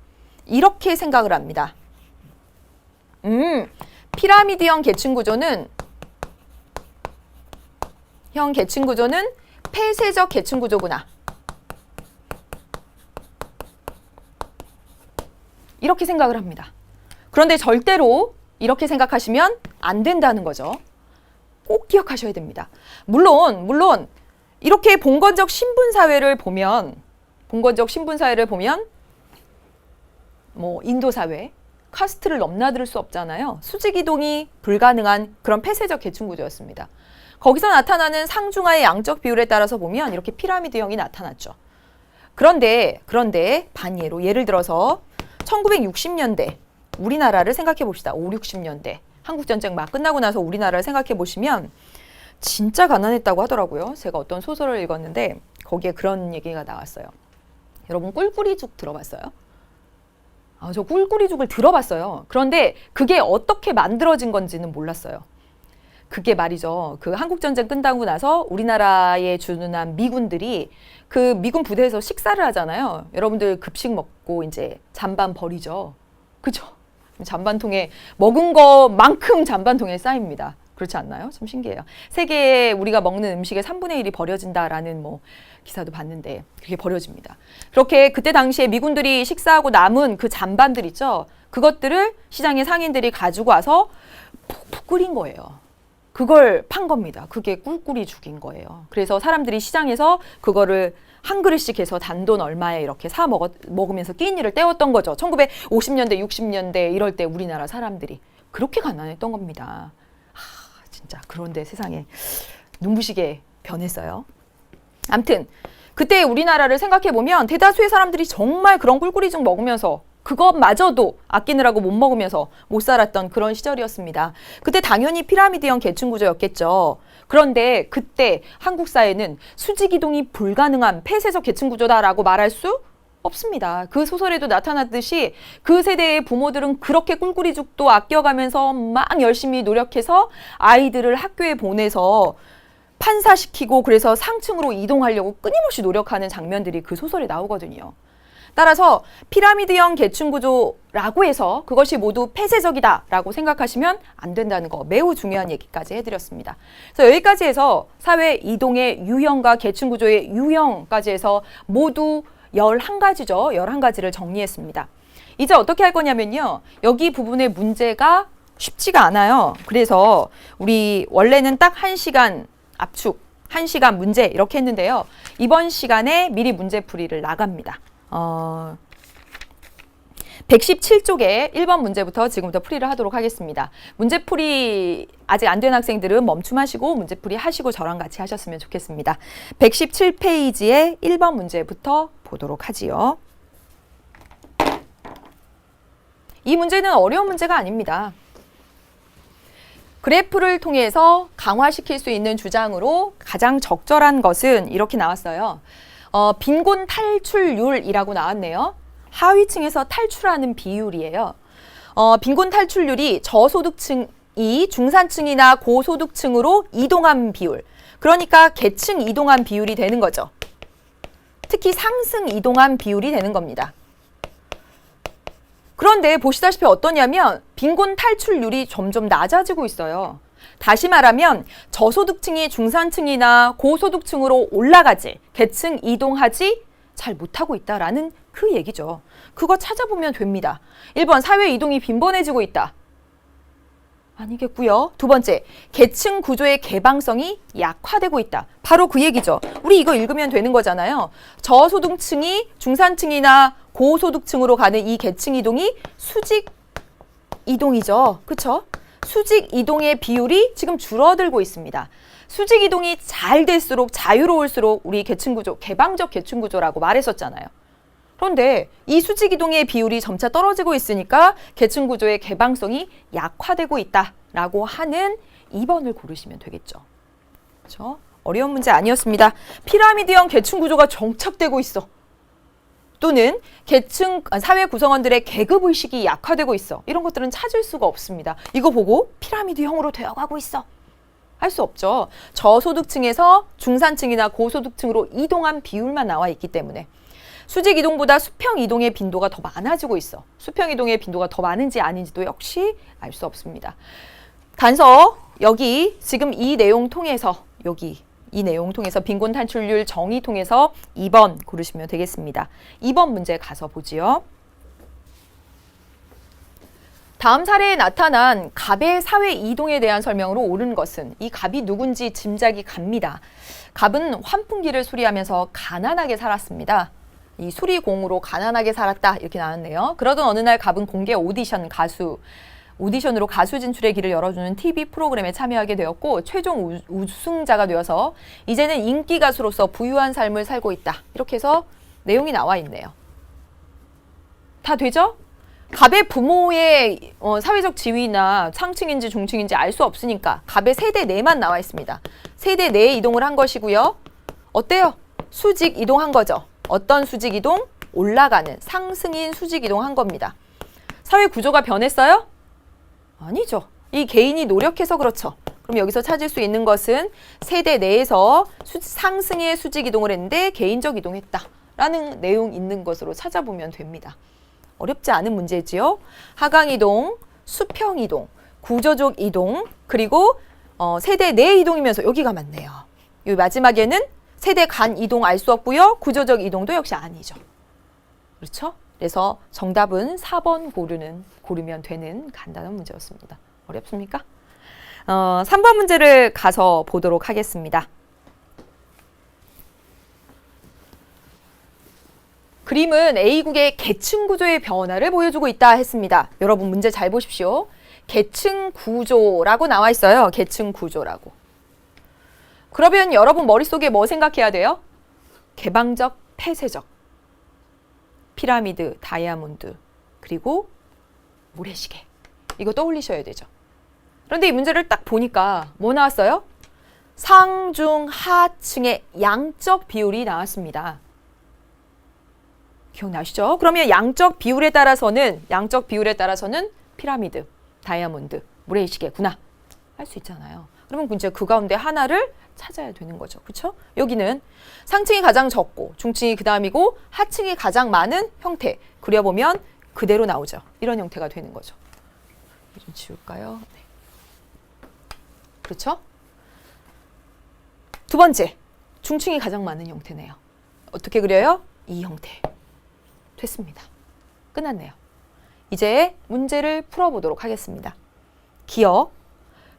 이렇게 생각을 합니다. 피라미드형 계층 구조는 폐쇄적 계층 구조구나. 이렇게 생각을 합니다. 그런데 절대로 이렇게 생각하시면 안 된다는 거죠. 꼭 기억하셔야 됩니다. 물론 이렇게 봉건적 신분사회를 보면 뭐 인도 사회, 카스트를 넘나들 수 없잖아요. 수직 이동이 불가능한 그런 폐쇄적 계층 구조였습니다. 거기서 나타나는 상중하의 양적 비율에 따라서 보면 이렇게 피라미드형이 나타났죠. 그런데 반예로 예를 들어서 1960년대 우리나라를 생각해 봅시다. 5, 60년대 한국전쟁 막 끝나고 나서 우리나라를 생각해 보시면 진짜 가난했다고 하더라고요. 제가 어떤 소설을 읽었는데 거기에 그런 얘기가 나왔어요. 여러분 꿀꿀이죽 들어봤어요? 저 꿀꿀이죽을 들어봤어요. 그런데 그게 어떻게 만들어진 건지는 몰랐어요. 그게 말이죠. 그 한국전쟁 끝나고 나서 우리나라에 주둔한 미군들이 그 미군 부대에서 식사를 하잖아요. 여러분들 급식 먹고 이제 잔반 버리죠. 그죠? 잔반통에 먹은 것만큼 잔반통에 쌓입니다. 그렇지 않나요? 참 신기해요. 세계에 우리가 먹는 음식의 3분의 1이 버려진다라는 뭐 기사도 봤는데 그게 버려집니다. 그렇게 그때 당시에 미군들이 식사하고 남은 그 잔반들 있죠. 그것들을 시장의 상인들이 가지고 와서 푹푹 끓인 거예요. 그걸 판 겁니다. 그게 꿀꿀이 죽인 거예요. 그래서 사람들이 시장에서 그거를 한 그릇씩 해서 단돈 얼마에 이렇게 사 먹으면서 끼니를 때웠던 거죠. 1950년대, 60년대 이럴 때 우리나라 사람들이 그렇게 가난했던 겁니다. 진짜 그런데 세상에 눈부시게 변했어요. 아무튼 그때 우리나라를 생각해 보면 대다수의 사람들이 정말 그런 꿀꿀이죽 먹으면서 그것마저도 아끼느라고 못 먹으면서 못 살았던 그런 시절이었습니다. 그때 당연히 피라미드형 계층 구조였겠죠. 그런데 그때 한국 사회는 수직 이동이 불가능한 폐쇄적 계층 구조다라고 말할 수 없습니다. 그 소설에도 나타났듯이 그 세대의 부모들은 그렇게 꿀꿀이죽도 아껴가면서 막 열심히 노력해서 아이들을 학교에 보내서 판사시키고 그래서 상층으로 이동하려고 끊임없이 노력하는 장면들이 그 소설에 나오거든요. 따라서 피라미드형 계층 구조라고 해서 그것이 모두 폐쇄적이다라고 생각하시면 안 된다는 거 매우 중요한 얘기까지 해드렸습니다. 그래서 여기까지 해서 사회 이동의 유형과 계층 구조의 유형까지 해서 모두 11가지죠. 11가지를 정리했습니다. 이제 어떻게 할 거냐면요. 여기 부분의 문제가 쉽지가 않아요. 그래서 우리 원래는 딱 1시간 압축, 1시간 문제 이렇게 했는데요. 이번 시간에 미리 문제풀이를 나갑니다. 117쪽에 1번 문제부터 지금부터 풀이를 하도록 하겠습니다. 문제풀이 아직 안 된 학생들은 멈춤하시고 문제풀이 하시고 저랑 같이 하셨으면 좋겠습니다. 117페이지에 1번 문제부터 보도록 하지요. 이 문제는 어려운 문제가 아닙니다. 그래프를 통해서 강화시킬 수 있는 주장으로 가장 적절한 것은 이렇게 나왔어요. 빈곤 탈출률이라고 나왔네요. 하위층에서 탈출하는 비율이에요. 빈곤 탈출률이 저소득층이 중산층이나 고소득층으로 이동한 비율. 그러니까 계층 이동한 비율이 되는 거죠. 특히 상승 이동한 비율이 되는 겁니다. 그런데 보시다시피 어떠냐면 빈곤 탈출률이 점점 낮아지고 있어요. 다시 말하면 저소득층이 중산층이나 고소득층으로 올라가지, 계층 이동하지 잘 못하고 있다라는 그 얘기죠. 그거 찾아보면 됩니다. 1번 사회 이동이 빈번해지고 있다. 아니겠고요. 두 번째, 계층 구조의 개방성이 약화되고 있다. 바로 그 얘기죠. 우리 이거 읽으면 되는 거잖아요. 저소득층이 중산층이나 고소득층으로 가는 이 계층 이동이 수직 이동이죠. 그렇죠? 수직 이동의 비율이 지금 줄어들고 있습니다. 수직 이동이 잘 될수록 자유로울수록 우리 계층 구조, 개방적 계층 구조라고 말했었잖아요. 그런데 이 수직 이동의 비율이 점차 떨어지고 있으니까 계층 구조의 개방성이 약화되고 있다라고 하는 2번을 고르시면 되겠죠. 그렇죠? 어려운 문제 아니었습니다. 피라미드형 계층 구조가 정착되고 있어. 또는 계층 사회 구성원들의 계급의식이 약화되고 있어. 이런 것들은 찾을 수가 없습니다. 이거 보고 피라미드형으로 되어가고 있어. 할 수 없죠. 저소득층에서 중산층이나 고소득층으로 이동한 비율만 나와 있기 때문에 수직 이동보다 수평 이동의 빈도가 더 많아지고 있어. 수평 이동의 빈도가 더 많은지 아닌지도 역시 알 수 없습니다. 단서 여기 지금 이 내용 통해서 이 내용 통해서 빈곤 탈출률 정의 통해서 2번 고르시면 되겠습니다. 2번 문제 가서 보지요. 다음 사례에 나타난 갑의 사회 이동에 대한 설명으로 옳은 것은 이 갑이 누군지 짐작이 갑니다. 갑은 환풍기를 수리하면서 가난하게 살았습니다. 이 수리공으로 가난하게 살았다 이렇게 나왔네요. 그러던 어느 날 갑은 공개 오디션으로 가수 진출의 길을 열어주는 TV 프로그램에 참여하게 되었고 최종 우승자가 되어서 이제는 인기 가수로서 부유한 삶을 살고 있다. 이렇게 해서 내용이 나와 있네요. 다 되죠? 갑의 부모의 사회적 지위나 상층인지 중층인지 알 수 없으니까 갑의 세대 내만 나와 있습니다. 세대 내에 이동을 한 것이고요. 어때요? 수직 이동한 거죠. 어떤 수직 이동? 올라가는 상승인 수직 이동한 겁니다. 사회 구조가 변했어요? 아니죠. 이 개인이 노력해서 그렇죠. 그럼 여기서 찾을 수 있는 것은 세대 내에서 상승의 수직 이동을 했는데 개인적 이동했다라는 내용 있는 것으로 찾아보면 됩니다. 어렵지 않은 문제지요. 하강 이동, 수평 이동, 구조적 이동, 그리고 세대 내 이동이면서 여기가 맞네요. 이 마지막에는 세대 간 이동 알 수 없고요. 구조적 이동도 역시 아니죠. 그렇죠? 그래서 정답은 4번 고르면 되는 간단한 문제였습니다. 어렵습니까? 3번 문제를 가서 보도록 하겠습니다. 그림은 A국의 계층 구조의 변화를 보여주고 있다 했습니다. 여러분 문제 잘 보십시오. 계층 구조라고 나와 있어요. 계층 구조라고. 그러면 여러분 머릿속에 뭐 생각해야 돼요? 개방적, 폐쇄적. 피라미드, 다이아몬드, 그리고 모래시계. 이거 떠올리셔야 되죠. 그런데 이 문제를 딱 보니까 뭐 나왔어요? 상중 하층의 양적 비율이 나왔습니다. 기억나시죠? 그러면 양적 비율에 따라서는 피라미드, 다이아몬드, 모래시계구나 할 수 있잖아요. 그러면 이제 그 가운데 하나를 찾아야 되는 거죠. 그렇죠? 여기는 상층이 가장 적고 중층이 그 다음이고 하층이 가장 많은 형태 그려보면 그대로 나오죠. 이런 형태가 되는 거죠. 좀 지울까요? 네. 그렇죠? 두 번째, 중층이 가장 많은 형태네요. 어떻게 그려요? 이 형태. 됐습니다. 끝났네요. 이제 문제를 풀어보도록 하겠습니다. 기억,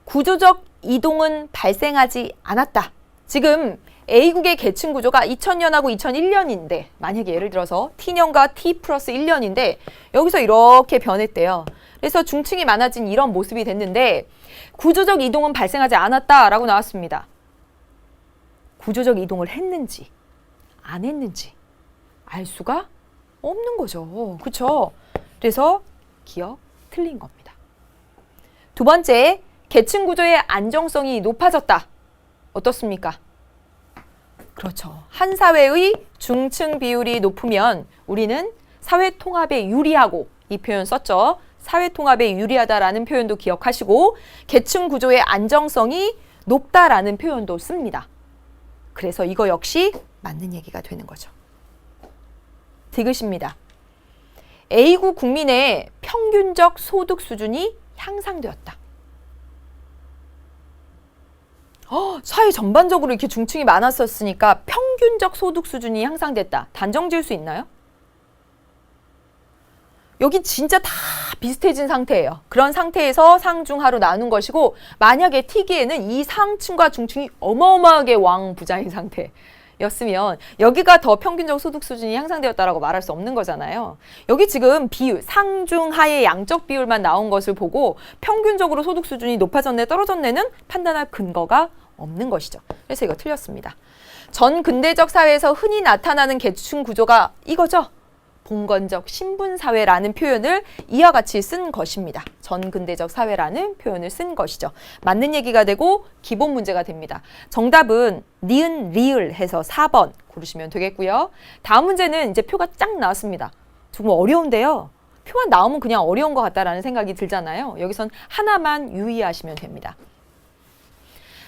구조적 이동은 발생하지 않았다. 지금 A국의 계층 구조가 2000년하고 2001년인데 만약에 예를 들어서 T년과 T 플러스 1년인데 여기서 이렇게 변했대요. 그래서 중층이 많아진 이런 모습이 됐는데 구조적 이동은 발생하지 않았다라고 나왔습니다. 구조적 이동을 했는지 안 했는지 알 수가 없는 거죠. 그렇죠? 그래서 기억 틀린 겁니다. 두 번째, 계층 구조의 안정성이 높아졌다. 어떻습니까? 그렇죠. 한 사회의 중층 비율이 높으면 우리는 사회 통합에 유리하고 이 표현 썼죠. 사회 통합에 유리하다라는 표현도 기억하시고 계층 구조의 안정성이 높다라는 표현도 씁니다. 그래서 이거 역시 맞는 얘기가 되는 거죠. 디귿입니다. A국 국민의 평균적 소득 수준이 향상되었다. 사회 전반적으로 이렇게 중층이 많았었으니까 평균적 소득 수준이 향상됐다. 단정 지을 수 있나요? 여기 진짜 다 비슷해진 상태예요. 그런 상태에서 상중하로 나눈 것이고 만약에 T기에는 이 상층과 중층이 어마어마하게 왕부자인 상태였으면 여기가 더 평균적 소득 수준이 향상되었다라고 말할 수 없는 거잖아요. 여기 지금 비율, 상중하의 양적 비율만 나온 것을 보고 평균적으로 소득 수준이 높아졌네 떨어졌네는 판단할 근거가 없는 것이죠. 그래서 이거 틀렸습니다. 전 근대적 사회에서 흔히 나타나는 계층 구조가 이거죠. 봉건적 신분사회라는 표현을 이와 같이 쓴 것입니다. 전근대적 사회라는 표현을 쓴 것이죠. 맞는 얘기가 되고 기본 문제가 됩니다. 정답은 니은 리을 해서 4번 고르시면 되겠고요. 다음 문제는 이제 표가 쫙 나왔습니다. 조금 어려운데요. 표가 나오면 그냥 어려운 것 같다라는 생각이 들잖아요. 여기선 하나만 유의하시면 됩니다.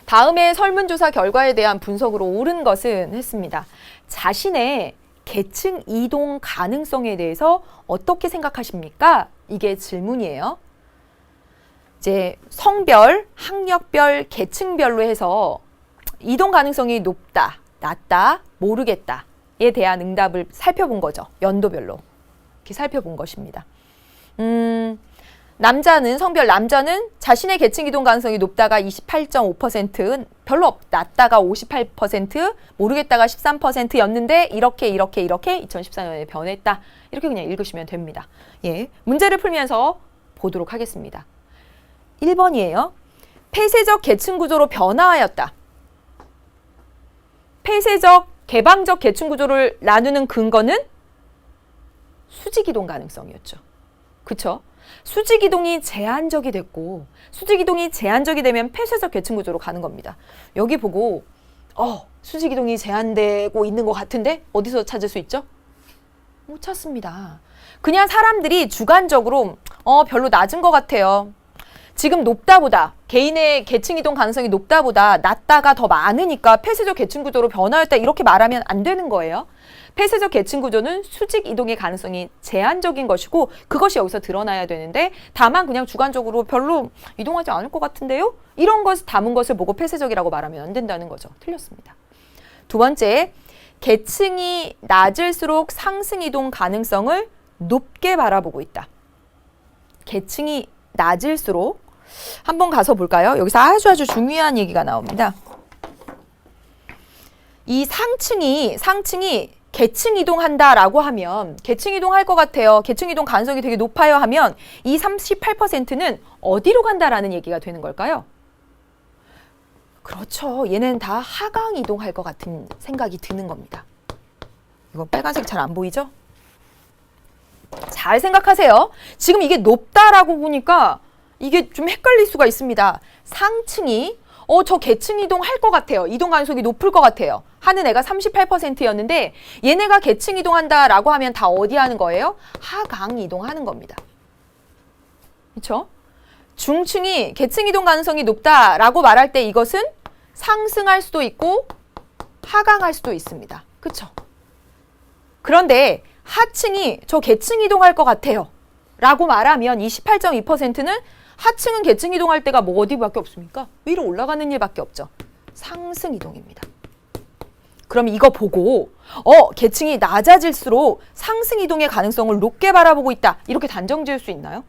다음에 설문조사 결과에 대한 분석으로 옳은 것은 했습니다. 자신의 계층 이동 가능성에 대해서 어떻게 생각하십니까? 이게 질문이에요. 이제 성별, 학력별, 계층별로 해서 이동 가능성이 높다, 낮다, 모르겠다에 대한 응답을 살펴본 거죠. 연도별로. 이렇게 살펴본 것입니다. 남자는 성별 남자는 자신의 계층 이동 가능성이 높다가 28.5%, 별로 낮다가 58%, 모르겠다가 13%였는데 이렇게 2014년에 변했다. 이렇게 그냥 읽으시면 됩니다. 예, 문제를 풀면서 보도록 하겠습니다. 1번이에요. 폐쇄적 계층 구조로 변화하였다. 폐쇄적, 개방적 계층 구조를 나누는 근거는 수직 이동 가능성이었죠. 그쵸? 수직 이동이 제한적이 됐고 수직 이동이 제한적이 되면 폐쇄적 계층 구조로 가는 겁니다. 여기 보고 수직 이동이 제한되고 있는 것 같은데 어디서 찾을 수 있죠? 못 찾습니다. 그냥 사람들이 주관적으로 별로 낮은 것 같아요. 지금 높다보다 개인의 계층 이동 가능성이 높다보다 낮다가 더 많으니까 폐쇄적 계층 구조로 변화했다 이렇게 말하면 안 되는 거예요. 폐쇄적 계층 구조는 수직 이동의 가능성이 제한적인 것이고 그것이 여기서 드러나야 되는데 다만 그냥 주관적으로 별로 이동하지 않을 것 같은데요? 이런 것을 담은 것을 보고 폐쇄적이라고 말하면 안 된다는 거죠. 틀렸습니다. 두 번째, 계층이 낮을수록 상승 이동 가능성을 높게 바라보고 있다. 계층이 낮을수록 한번 가서 볼까요? 여기서 아주 중요한 얘기가 나옵니다. 이 상층이 계층 이동한다라고 하면 계층 이동할 것 같아요. 계층 이동 가능성이 되게 높아요 하면 이 38%는 어디로 간다라는 얘기가 되는 걸까요? 그렇죠. 얘는 다 하강 이동할 것 같은 생각이 드는 겁니다. 이거 빨간색 잘 안 보이죠? 잘 생각하세요. 지금 이게 높다라고 보니까 이게 좀 헷갈릴 수가 있습니다. 상층이 저 계층 이동할 것 같아요. 이동 가능성이 높을 것 같아요. 하는 애가 38%였는데 얘네가 계층 이동한다라고 하면 다 어디 하는 거예요? 하강 이동하는 겁니다. 그렇죠? 중층이 계층 이동 가능성이 높다라고 말할 때 이것은 상승할 수도 있고 하강할 수도 있습니다. 그렇죠? 그런데 하층이 저 계층 이동할 것 같아요 라고 말하면 28.2%는 하층은 계층 이동할 때가 뭐 어디밖에 없습니까? 위로 올라가는 일밖에 없죠. 상승 이동입니다. 그럼 이거 보고 계층이 낮아질수록 상승 이동의 가능성을 높게 바라보고 있다. 이렇게 단정 지을 수 있나요?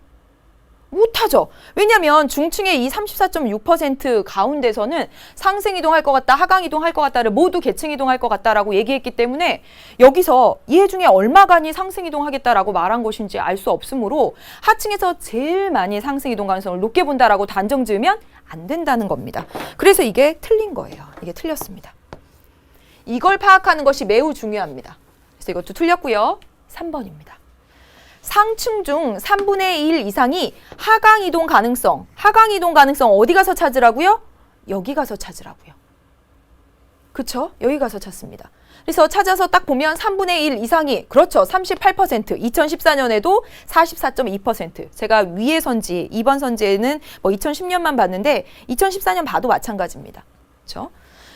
못하죠. 왜냐하면 중층의 이 34.6% 가운데서는 상승 이동할 것 같다, 하강 이동할 것 같다를 모두 계층 이동할 것 같다라고 얘기했기 때문에 여기서 이 중에 얼마간이 상승 이동하겠다라고 말한 것인지 알 수 없으므로 하층에서 제일 많이 상승 이동 가능성을 높게 본다라고 단정 지으면 안 된다는 겁니다. 그래서 이게 틀린 거예요. 이게 틀렸습니다. 이걸 파악하는 것이 매우 중요합니다. 그래서 이것도 틀렸고요. 3번입니다. 상층 중 3분의 1 이상이 하강 이동 가능성 어디 가서 찾으라고요? 여기 가서 찾으라고요. 그쵸? 여기 가서 찾습니다. 그래서 찾아서 딱 보면 3분의 1 이상이 그렇죠. 38%, 2014년에도 44.2%. 제가 위의 선지, 2번 선지에는 뭐 2010년만 봤는데 2014년 봐도 마찬가지입니다. 그렇죠?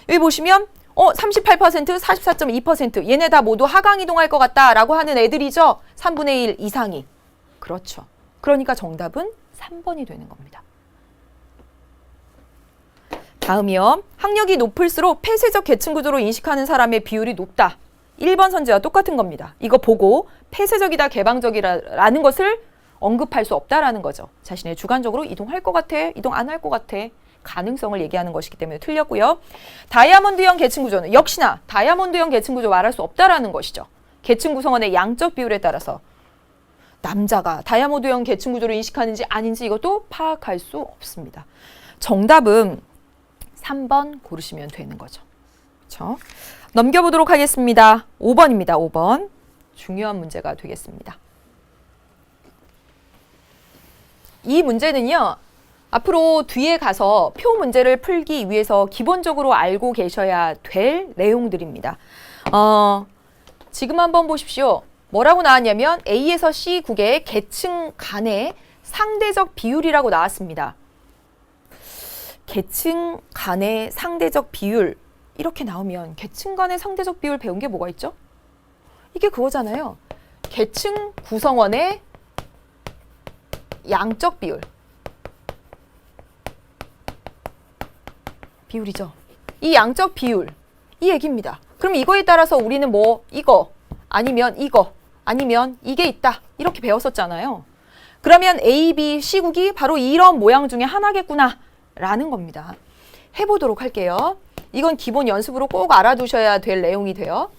여기 보시면 38%, 44.2% 얘네 다 모두 하강 이동할 것 같다라고 하는 애들이죠. 3분의 1 이상이. 그렇죠. 그러니까 정답은 3번이 되는 겁니다. 다음이요. 학력이 높을수록 폐쇄적 계층 구조로 인식하는 사람의 비율이 높다. 1번 선지와 똑같은 겁니다. 이거 보고 폐쇄적이다, 개방적이라는 것을 언급할 수 없다라는 거죠. 자신의 주관적으로 이동할 것 같아, 이동 안 할 것 같아. 가능성을 얘기하는 것이기 때문에 틀렸고요. 다이아몬드형 계층 구조는 역시나 다이아몬드형 계층 구조 말할 수 없다라는 것이죠. 계층 구성원의 양적 비율에 따라서 남자가 다이아몬드형 계층 구조를 인식하는지 아닌지 이것도 파악할 수 없습니다. 정답은 3번 고르시면 되는 거죠. 그렇죠? 넘겨보도록 하겠습니다. 5번입니다. 5번. 중요한 문제가 되겠습니다. 이 문제는요, 앞으로 뒤에 가서 표 문제를 풀기 위해서 기본적으로 알고 계셔야 될 내용들입니다. 지금 한번 보십시오. 뭐라고 나왔냐면 A에서 C국의 계층 간의 상대적 비율이라고 나왔습니다. 계층 간의 상대적 비율, 이렇게 나오면 계층 간의 상대적 비율 배운 게 뭐가 있죠? 이게 그거잖아요. 계층 구성원의 양적 비율. 비율이죠. 이 양적 비율, 이 얘기입니다. 그럼 이거에 따라서 우리는 뭐 이거 아니면 이거 아니면 이게 있다 이렇게 배웠었잖아요. 그러면 A, B, C국이 바로 이런 모양 중에 하나겠구나 라는 겁니다. 해보도록 할게요. 이건 기본 연습으로 꼭 알아두셔야 될 내용이 돼요.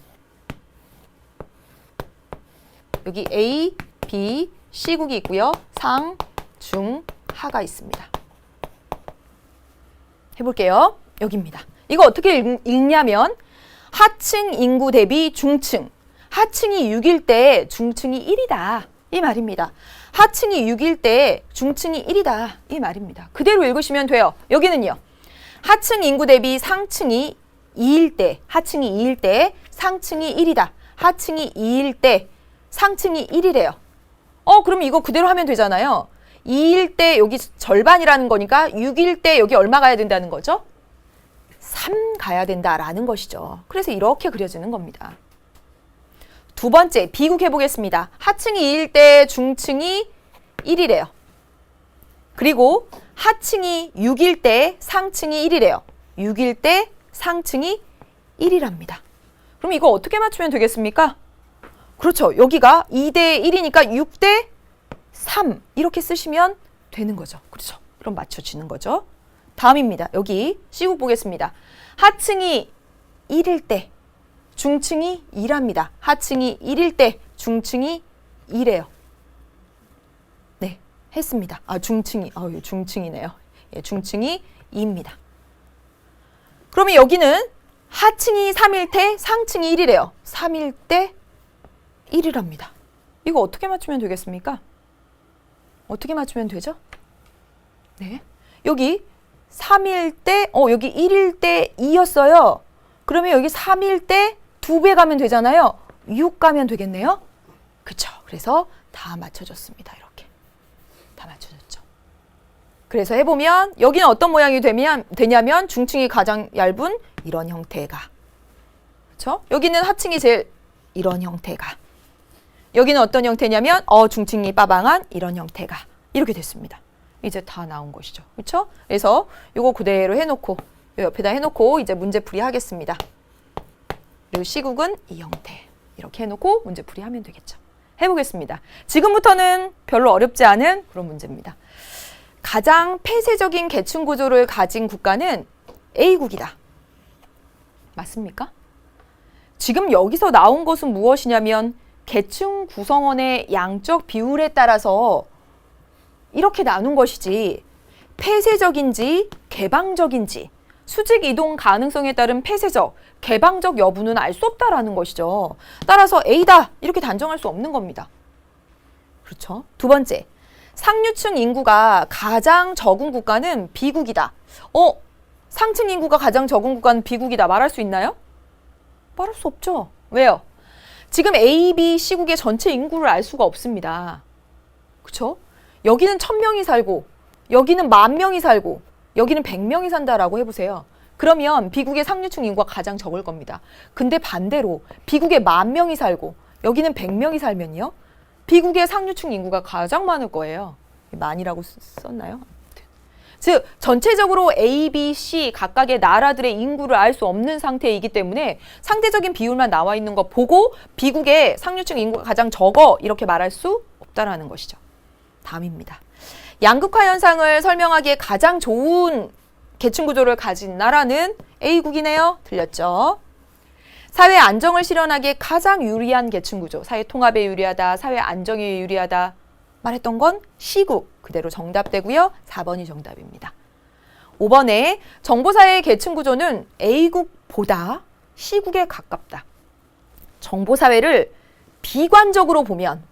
여기 A, B, C국이 있고요. 상, 중, 하가 있습니다. 해볼게요. 여기입니다. 이거 어떻게 읽냐면 하층 인구 대비 중층. 하층이 6일 때 중층이 1이다. 이 말입니다. 하층이 6일 때 중층이 1이다. 이 말입니다. 그대로 읽으시면 돼요. 여기는요. 하층 인구 대비 상층이 2일 때, 하층이 2일 때 상층이 1이다. 하층이 2일 때 상층이 1이래요. 그럼 이거 그대로 하면 되잖아요. 2일 때 여기 절반이라는 거니까 6일 때 여기 얼마 가야 된다는 거죠? 3 가야 된다라는 것이죠. 그래서 이렇게 그려지는 겁니다. 두 번째, B국 해보겠습니다. 하층이 2일 때 중층이 1이래요. 그리고 하층이 6일 때 상층이 1이래요. 6일 때 상층이 1이랍니다. 그럼 이거 어떻게 맞추면 되겠습니까? 그렇죠. 여기가 2대 1이니까 6대 3 이렇게 쓰시면 되는 거죠. 그렇죠. 그럼 맞춰지는 거죠. 다음입니다. 여기 C국 보겠습니다. 하층이 1일 때 중층이 2랍니다. 하층이 1일 때 중층이 2래요. 네, 했습니다. 중층이네요. 예, 중층이 2입니다. 그러면 여기는 하층이 3일 때 상층이 1이래요. 3일 때 1이랍니다. 이거 어떻게 맞추면 되겠습니까? 어떻게 맞추면 되죠? 네. 여기 3일 때, 여기 1일 때 2였어요. 그러면 여기 3일 때 2배 가면 되잖아요. 6 가면 되겠네요. 그쵸. 그래서 다 맞춰졌습니다. 이렇게. 다 맞춰졌죠. 그래서 해보면 여기는 어떤 모양이 되냐면 중층이 가장 얇은 이런 형태가. 그쵸? 여기는 하층이 제일 이런 형태가. 여기는 어떤 형태냐면 중층이 빠방한 이런 형태가 이렇게 됐습니다. 이제 다 나온 것이죠. 그렇죠? 그래서 이거 그대로 해놓고 요 옆에다 해놓고 이제 문제풀이 하겠습니다. 그리고 C국은 이 형태 이렇게 해놓고 문제풀이 하면 되겠죠. 해보겠습니다. 지금부터는 별로 어렵지 않은 그런 문제입니다. 가장 폐쇄적인 계층 구조를 가진 국가는 A국이다. 맞습니까? 지금 여기서 나온 것은 무엇이냐면 계층 구성원의 양적 비율에 따라서 이렇게 나눈 것이지 폐쇄적인지 개방적인지 수직 이동 가능성에 따른 폐쇄적, 개방적 여부는 알 수 없다라는 것이죠. 따라서 A다 이렇게 단정할 수 없는 겁니다. 그렇죠? 두 번째, 상류층 인구가 가장 적은 국가는 B국이다. 상층 인구가 가장 적은 국가는 B국이다. 말할 수 있나요? 말할 수 없죠. 왜요? 지금 A, B, C국의 전체 인구를 알 수가 없습니다. 그렇죠? 여기는 1000명이 살고 여기는 10,000명이 살고 여기는 100명이 산다라고 해보세요. 그러면 B국의 상류층 인구가 가장 적을 겁니다. 근데 반대로 B국에 10,000명이 살고 여기는 100명이 살면요. B국의 상류층 인구가 가장 많을 거예요. 만이라고 썼나요? 즉 전체적으로 A, B, C 각각의 나라들의 인구를 알 수 없는 상태이기 때문에 상대적인 비율만 나와 있는 거 보고 B국의 상류층 인구가 가장 적어 이렇게 말할 수 없다라는 것이죠. 다음입니다. 양극화 현상을 설명하기에 가장 좋은 계층 구조를 가진 나라는 A국이네요. 틀렸죠? 사회 안정을 실현하기에 가장 유리한 계층 구조, 사회 통합에 유리하다, 사회 안정에 유리하다 말했던 건 C국 그대로 정답되고요. 4번이 정답입니다. 5번에 정보사회의 계층 구조는 A국보다 C국에 가깝다. 정보사회를 비관적으로 보면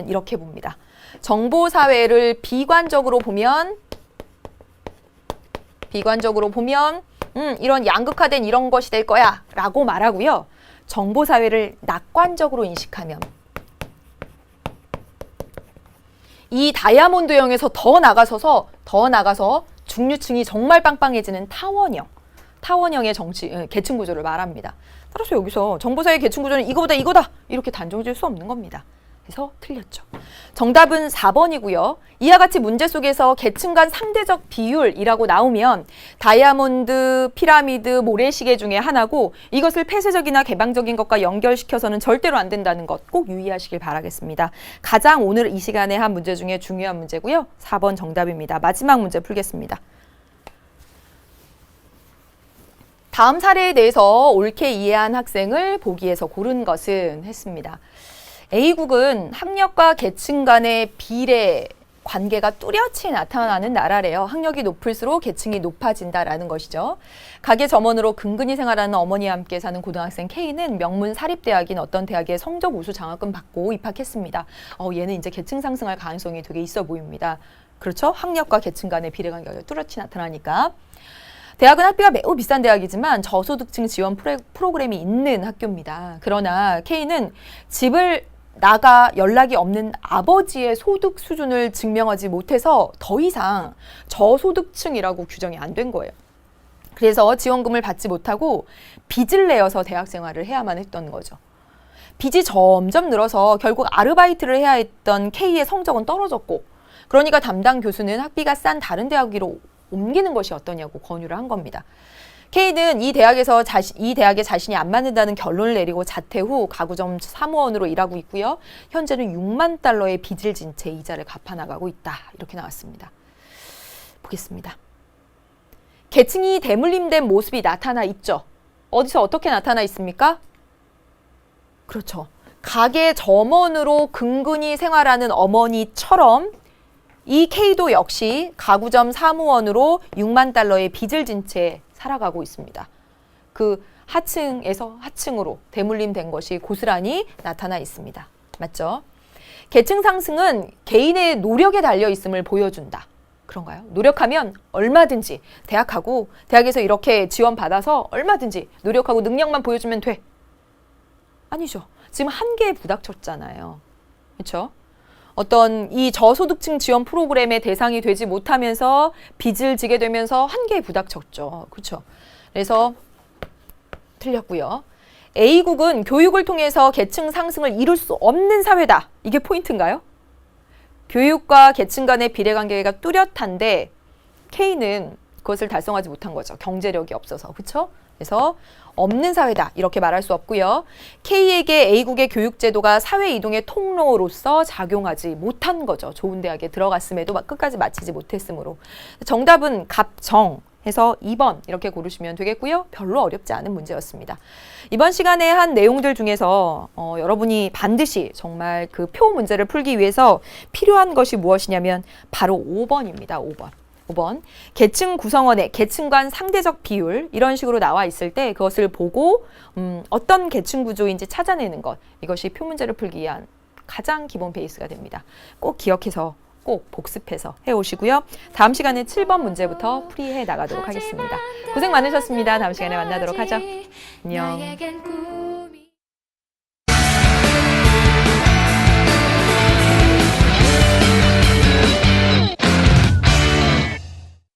이렇게 봅니다. 정보사회를 비관적으로 보면 이런 양극화된 이런 것이 될 거야 라고 말하고요. 정보사회를 낙관적으로 인식하면 이 다이아몬드형에서 더 나가서 중류층이 정말 빵빵해지는 타원형의 계층 구조를 말합니다. 따라서 여기서 정보사회 계층 구조는 이거다 이렇게 단정 지을 수 없는 겁니다. 그래서 틀렸죠. 정답은 4번이고요. 이와 같이 문제 속에서 계층 간 상대적 비율이라고 나오면 다이아몬드, 피라미드, 모래시계 중에 하나고 이것을 폐쇄적이나 개방적인 것과 연결시켜서는 절대로 안 된다는 것 꼭 유의하시길 바라겠습니다. 가장 오늘 이 시간에 한 문제 중에 중요한 문제고요. 4번 정답입니다. 마지막 문제 풀겠습니다. 다음 사례에 대해서 옳게 이해한 학생을 보기에서 고른 것은 했습니다. A국은 학력과 계층 간의 비례 관계가 뚜렷이 나타나는 나라래요. 학력이 높을수록 계층이 높아진다라는 것이죠. 가계 점원으로 근근히 생활하는 어머니와 함께 사는 고등학생 K는 명문 사립대학인 어떤 대학에 성적 우수 장학금 받고 입학했습니다. 얘는 이제 계층 상승할 가능성이 되게 있어 보입니다. 그렇죠? 학력과 계층 간의 비례 관계가 뚜렷이 나타나니까. 대학은 학비가 매우 비싼 대학이지만 저소득층 지원 프로그램이 있는 학교입니다. 그러나 K는 집을 나가 연락이 없는 아버지의 소득 수준을 증명하지 못해서 더 이상 저소득층이라고 규정이 안 된 거예요. 그래서 지원금을 받지 못하고 빚을 내어서 대학 생활을 해야만 했던 거죠. 빚이 점점 늘어서 결국 아르바이트를 해야 했던 K의 성적은 떨어졌고, 그러니까 담당 교수는 학비가 싼 다른 대학으로 옮기는 것이 어떠냐고 권유를 한 겁니다. K는 이 대학에 자신이 안 맞는다는 결론을 내리고 자퇴 후 가구점 사무원으로 일하고 있고요. 현재는 6만 달러의 빚을 진 채 이자를 갚아나가고 있다. 이렇게 나왔습니다. 보겠습니다. 계층이 대물림된 모습이 나타나 있죠. 어디서 어떻게 나타나 있습니까? 그렇죠. 가게 점원으로 근근히 생활하는 어머니처럼 이 K도 역시 가구점 사무원으로 6만 달러의 빚을 진 채 살아가고 있습니다. 그 하층에서 하층으로 대물림된 것이 고스란히 나타나 있습니다. 맞죠? 계층 상승은 개인의 노력에 달려 있음을 보여준다. 그런가요? 노력하면 얼마든지 대학에서 이렇게 지원받아서 얼마든지 노력하고 능력만 보여주면 돼. 아니죠. 지금 한계에 부닥쳤잖아요. 그렇죠? 어떤 이 저소득층 지원 프로그램의 대상이 되지 못하면서 빚을 지게 되면서 한계에 부닥쳤죠. 그렇죠? 그래서 틀렸고요. A국은 교육을 통해서 계층 상승을 이룰 수 없는 사회다. 이게 포인트인가요? 교육과 계층 간의 비례관계가 뚜렷한데 K는 그것을 달성하지 못한 거죠. 경제력이 없어서. 그렇죠? 그래서 없는 사회다 이렇게 말할 수 없고요. K에게 A국의 교육제도가 사회 이동의 통로로서 작용하지 못한 거죠. 좋은 대학에 들어갔음에도 끝까지 마치지 못했으므로. 정답은 갑정 해서 2번 이렇게 고르시면 되겠고요. 별로 어렵지 않은 문제였습니다. 이번 시간에 한 내용들 중에서 여러분이 반드시 정말 그 표 문제를 풀기 위해서 필요한 것이 무엇이냐면 바로 5번입니다. 5번. 계층 구성원의 계층 간 상대적 비율 이런 식으로 나와 있을 때 그것을 보고 어떤 계층 구조인지 찾아내는 것. 이것이 표 문제를 풀기 위한 가장 기본 베이스가 됩니다. 꼭 기억해서 꼭 복습해서 해오시고요. 다음 시간에 7번 문제부터 풀이해 나가도록 하겠습니다. 고생 많으셨습니다. 다음 시간에 만나도록 하죠. 안녕.